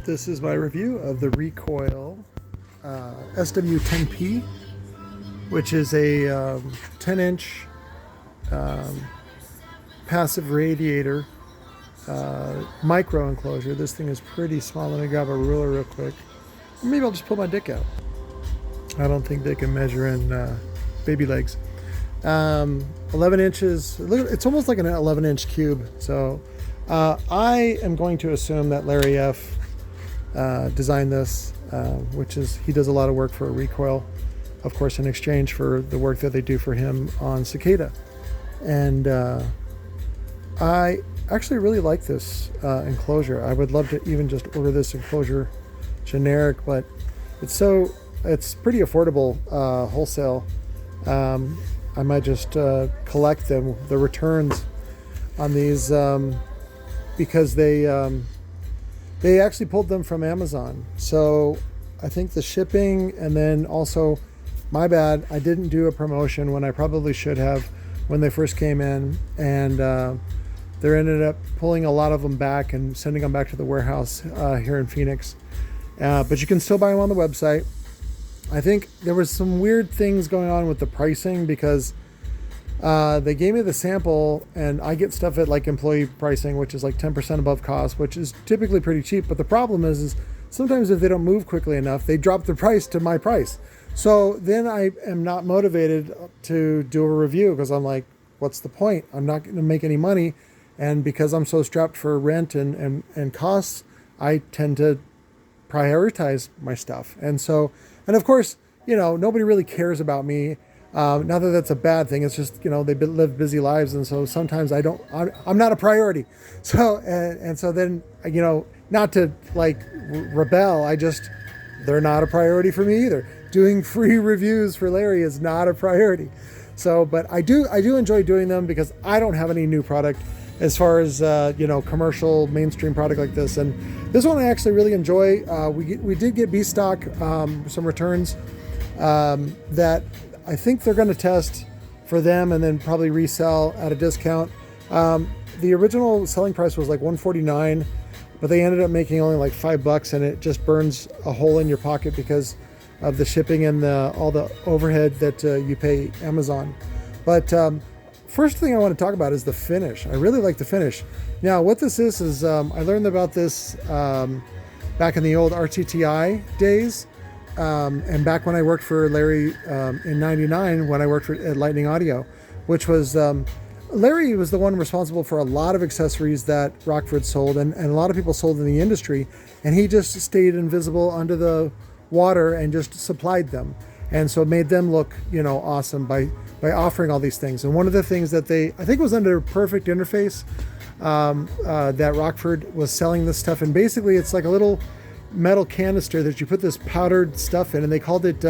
This is my review of the Recoil SW10P, which is a 10-inch passive radiator micro enclosure. This thing is pretty small. Let me grab a ruler real quick. Maybe I'll just pull my dick out. I don't think they can measure in baby legs. 11 inches. Look, it's almost like an 11-inch cube. So I am going to assume that Larry F. Designed this, which is, he does a lot of work for Recoil, of course, in exchange for the work that they do for him on Cicada. And I actually really like this enclosure. I would love to even just order this enclosure generic, but it's pretty affordable wholesale. I might just collect them, the returns on these, because they actually pulled them from Amazon. So I think the shipping, and then also, my bad, I didn't do a promotion when I probably should have when they first came in, and they ended up pulling a lot of them back and sending them back to the warehouse here in Phoenix. But you can still buy them on the website. I think there was some weird things going on with the pricing because they gave me the sample, and I get stuff at like employee pricing, which is like 10% above cost, which is typically pretty cheap. But the problem is sometimes if they don't move quickly enough, they drop the price to my price. So then I am not motivated to do a review because I'm like, what's the point? I'm not going to make any money. And because I'm so strapped for rent and costs, I tend to prioritize my stuff. And of course, you know, nobody really cares about me. Not that that's a bad thing. It's just, you know, they live busy lives. And so sometimes I'm not a priority. So, and so then, you know, not to like rebel, they're not a priority for me either. Doing free reviews for Larry is not a priority. So, but I do enjoy doing them because I don't have any new product as far as, you know, commercial mainstream product like this. And this one I actually really enjoy. We did get B stock, some returns, that I think they're going to test for them and then probably resell at a discount. The original selling price was like $149, but they ended up making only like $5, and it just burns a hole in your pocket because of the shipping and all the overhead that you pay Amazon. But first thing I want to talk about is the finish. I really like the finish. Now, what this is I learned about this back in the old RTTI days. And back when I worked for Larry in '99, when I worked at Lightning Audio, which was, Larry was the one responsible for a lot of accessories that Rockford sold, and a lot of people sold in the industry, and he just stayed invisible under the water and just supplied them. And so it made them look, you know, awesome by offering all these things. And one of the things that I think was under Perfect Interface, that Rockford was selling this stuff, and basically it's like a little metal canister that you put this powdered stuff in, and they called it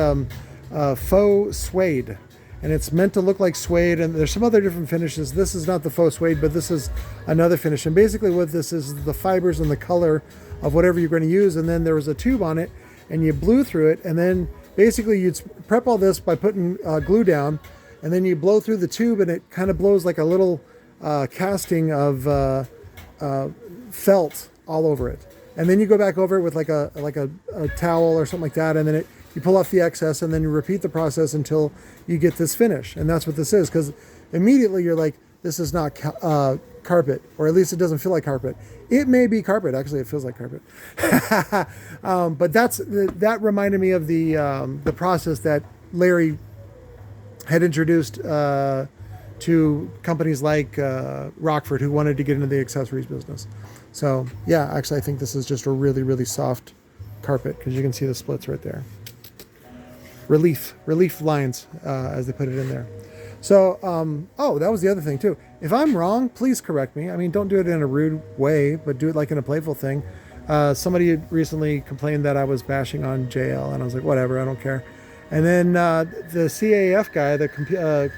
faux suede, and it's meant to look like suede. And there's some other different finishes. This is not the faux suede, but this is another finish. And basically what this is the fibers and the color of whatever you're going to use, and then there was a tube on it, and you blew through it, and then basically you'd prep all this by putting glue down, and then you blow through the tube, and it kind of blows like a little casting of felt all over it. And then you go back over it with like a towel or something like that, and then you pull off the excess, and then you repeat the process until you get this finish. And that's what this is, because immediately you're like, this is not carpet, or at least it doesn't feel like carpet. It may be carpet, actually it feels like carpet. But that reminded me of the process that Larry had introduced to companies like Rockford, who wanted to get into the accessories business. So yeah, actually I think this is just a really, really soft carpet, because you can see the splits right there. Relief lines, as they put it in there. So, oh, that was the other thing too. If I'm wrong, please correct me. I mean, don't do it in a rude way, but do it like in a playful thing. Somebody had recently complained that I was bashing on JL, and I was like, whatever, I don't care. And then the CAF guy,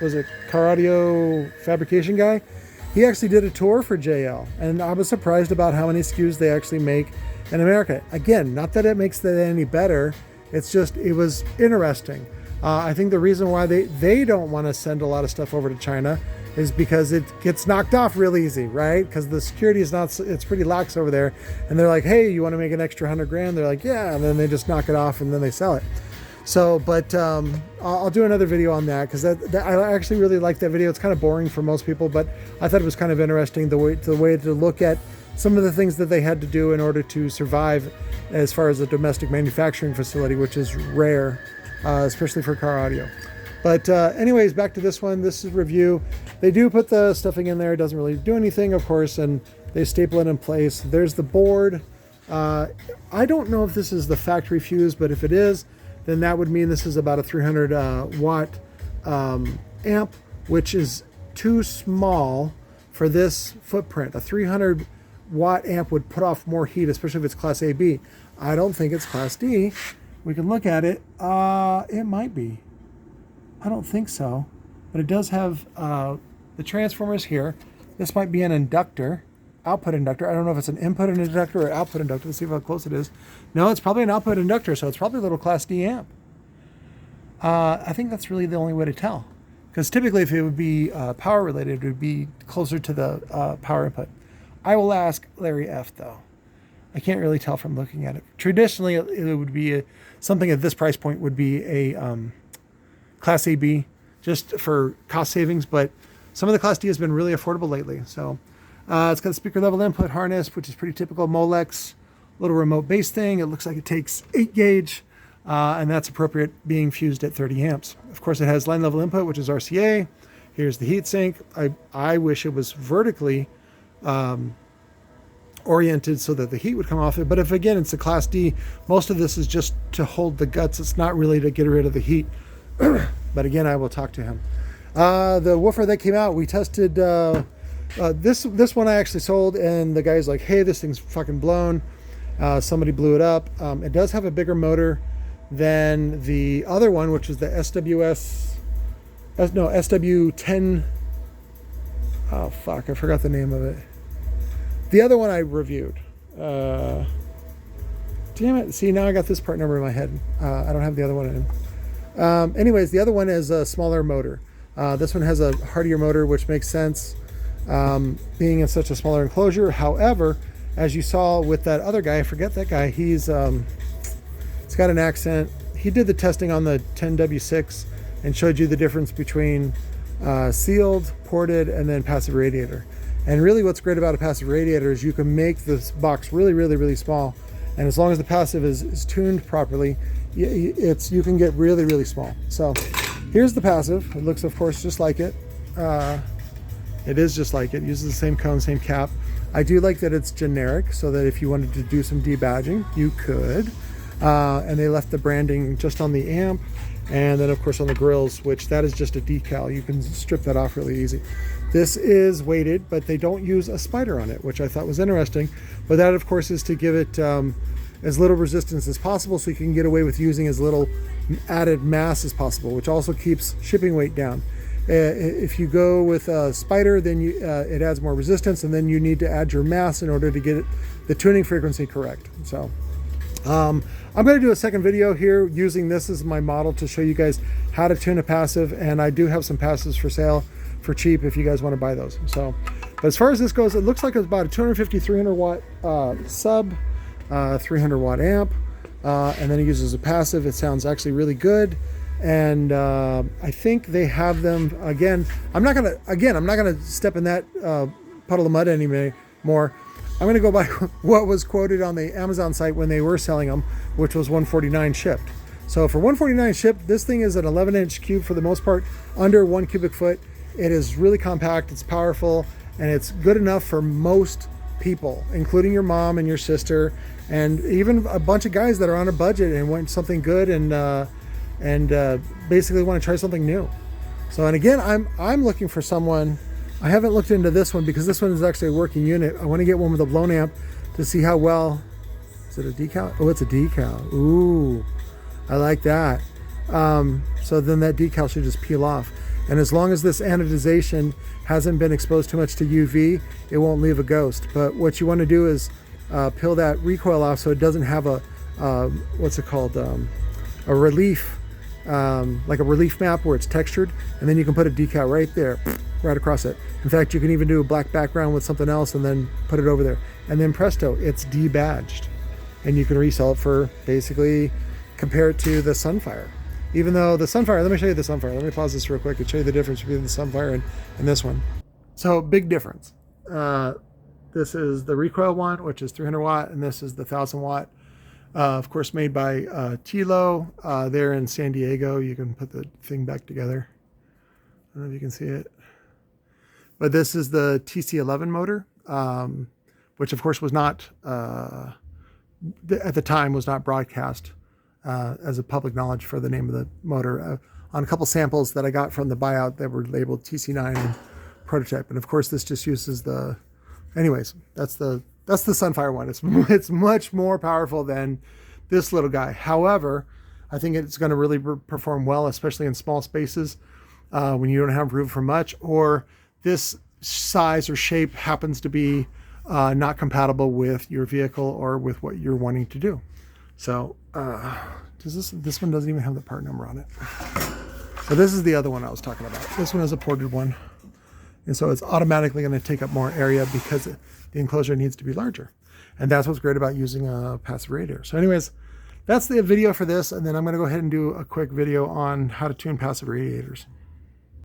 was it Car Audio Fabrication guy? He actually did a tour for JL, and I was surprised about how many SKUs they actually make in America. Again, not that it makes that any better. It's just, it was interesting. I think the reason why they don't want to send a lot of stuff over to China is because it gets knocked off real easy, right? Because the security is not, it's pretty lax over there. And they're like, hey, you want to make an extra 100 grand? They're like, yeah. And then they just knock it off and then they sell it. So, but I'll do another video on that, because I actually really like that video. It's kind of boring for most people, but I thought it was kind of interesting, the way to look at some of the things that they had to do in order to survive as far as a domestic manufacturing facility, which is rare, especially for car audio. But anyways, back to this one. This is review. They do put the stuffing in there. It doesn't really do anything, of course, and they staple it in place. There's the board. I don't know if this is the factory fuse, but if it is, then that would mean this is about a 300 watt amp, which is too small for this footprint. A 300 watt amp would put off more heat, especially if it's class AB. I don't think it's class D. We can look at it. It might be. I don't think so, but it does have the transformers here. This might be an inductor, output inductor. I don't know if it's an input inductor or output inductor. Let's see how close it is. No, it's probably an output inductor, so it's probably a little class D amp. I think that's really the only way to tell, because typically if it would be power related, it would be closer to the power input. I will ask Larry F though. I can't really tell from looking at it. Traditionally, it would be something at this price point would be a Class AB, just for cost savings, but some of the Class D has been really affordable lately. So it's got a speaker level input harness, which is pretty typical Molex, little remote bass thing. It looks like it takes 8 gauge, and that's appropriate being fused at 30 amps. Of course, it has line level input, which is RCA. Here's the heat sink. I wish it was vertically oriented so that the heat would come off it. But if, again, it's a Class D, most of this is just to hold the guts. It's not really to get rid of the heat. But again, I will talk to him. The woofer that came out, we tested this one I actually sold, and the guy's like, hey, this thing's fucking blown. Somebody blew it up. It does have a bigger motor than the other one, which is the SW10. Oh fuck, I forgot the name of it. The other one I reviewed. Damn it. See, now I got this part number in my head. I don't have the other one in. Anyways, the other one is a smaller motor. This one has a hardier motor, which makes sense, being in such a smaller enclosure. However, as you saw with that other guy, I forget that guy, he's got an accent. He did the testing on the 10W6 and showed you the difference between sealed, ported, and then passive radiator. And really what's great about a passive radiator is you can make this box really, really, really small. And as long as the passive is tuned properly, you can get really, really small. So here's the passive. It looks, of course, just like it. It is just like it. Uses the same cone, same cap. I do like that it's generic, so that if you wanted to do some debadging, you could. And they left the branding just on the amp, and then of course on the grills, which that is just a decal. You can strip that off really easy. This is weighted, but they don't use a spider on it, which I thought was interesting. But that, of course, is to give it as little resistance as possible, so you can get away with using as little added mass as possible, which also keeps shipping weight down. If you go with a spider, then it adds more resistance, and then you need to add your mass in order to get the tuning frequency correct. So I'm going to do a second video here using this as my model to show you guys how to tune a passive, and I do have some passives for sale for cheap if you guys want to buy those. So, but as far as this goes, it looks like it's about a 250, 300 watt sub, 300 watt amp, and then it uses a passive. It sounds actually really good. And I think they have them again. I'm not gonna step in that puddle of mud anymore. I'm gonna go by what was quoted on the Amazon site when they were selling them, which was $149 shipped. So for $149 shipped, this thing is an 11-inch cube for the most part, under 1 cubic foot. It is really compact, it's powerful, and it's good enough for most people, including your mom and your sister, and even a bunch of guys that are on a budget and want something good and basically want to try something new. So, and again, I'm looking for someone. I haven't looked into this one because this one is actually a working unit. I want to get one with a blown amp to see how well. Is it a decal? Oh, it's a decal. Ooh, I like that. So then that decal should just peel off. And as long as this anodization hasn't been exposed too much to UV, it won't leave a ghost. But what you want to do is peel that recoil off so it doesn't have a, what's it called? A relief, like a relief map where it's textured, and then you can put a decal right there. right across it. In fact, you can even do a black background with something else and then put it over there. And then presto, it's debadged. And you can resell it for basically compared to the Sunfire. Even though the Sunfire, let me show you the Sunfire. Let me pause this real quick and show you the difference between the Sunfire and this one. So big difference. This is the Recoil one, which is 300 watt, and this is the 1000 watt. Of course, made by T.C.O.Z. There in San Diego. You can put the thing back together. I don't know if you can see it. But this is the TC11 motor, which of course was not, at the time, was not broadcast as a public knowledge for the name of the motor. On a couple samples that I got from the buyout that were labeled TC9 and prototype. And of course, this just uses the, anyways, that's the Sunfire one. It's much more powerful than this little guy. However, I think it's going to really perform well, especially in small spaces when you don't have room for much, or this size or shape happens to be not compatible with your vehicle or with what you're wanting to do. So this one doesn't even have the part number on it. So this is the other one I was talking about. This one is a ported one. And so it's automatically going to take up more area because the enclosure needs to be larger. And that's what's great about using a passive radiator. So anyways, that's the video for this. And then I'm going to go ahead and do a quick video on how to tune passive radiators.